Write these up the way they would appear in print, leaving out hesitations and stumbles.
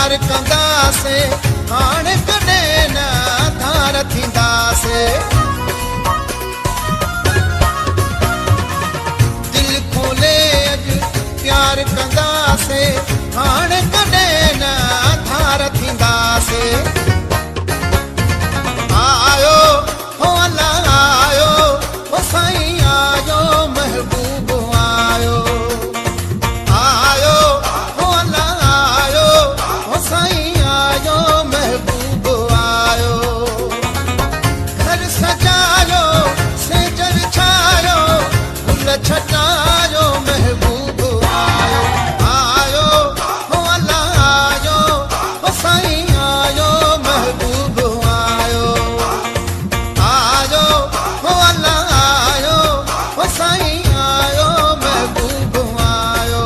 प्यार कंदासे हाणे कॾहिं न धार थींदासे दिल खोले अॼु प्यार कंदासे हाणे कॾहिं न धार थींदासे आयो हो अल्लाह आयो हो साईं आयो महबूब आयो आयो हो अल्लाह आयो हो साईं आयो महबूब आयो घर सजायो सेज विछायो गुल छटायो महबूब आयो आयो हो अल्लाह आयो हो साईं आयो महबूब आयो आयो हो अल्लाह आयो हो साईं आयो महबूब आयो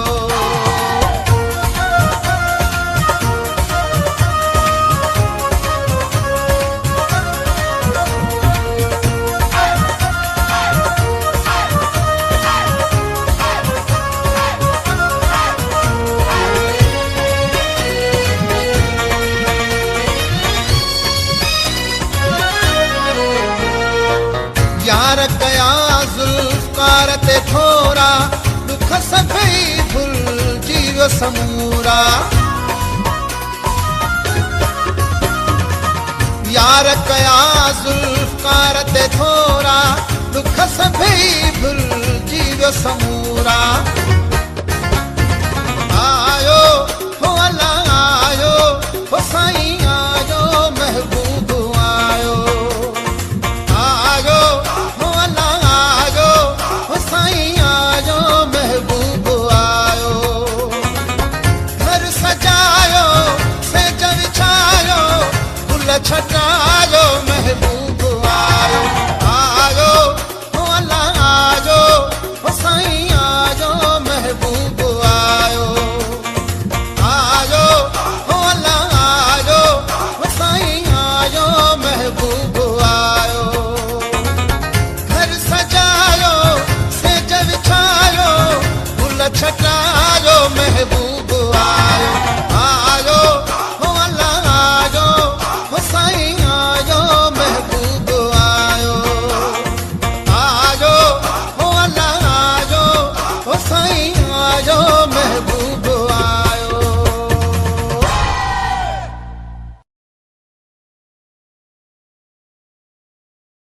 यार कया ज़ुल्फ़कार ते थोरा दुख सभई भुलिजी वियो समूरा यार कया ज़ुल्फ़कार ते थोरा दुख सभई भुलिजी वियो समूरा आयो हो अल्लाह आयो हो साईं आयो महबूब आयो आयो हो अल्लाह आयो हो साईं आयो महबूब आयो घर सजायो सेज विछायो गुल छटायो महबूब आयो आयो हो अल्लाह आयो हो साईं आयो महबूब आयो आयो हो अल्लाह आयो हो साईं आयो महबूब आयो घर सजायो सेज विछायो गुल छटायो महबूब आयो आयो हो अल्लाह आयो हो साईं आयो महबूब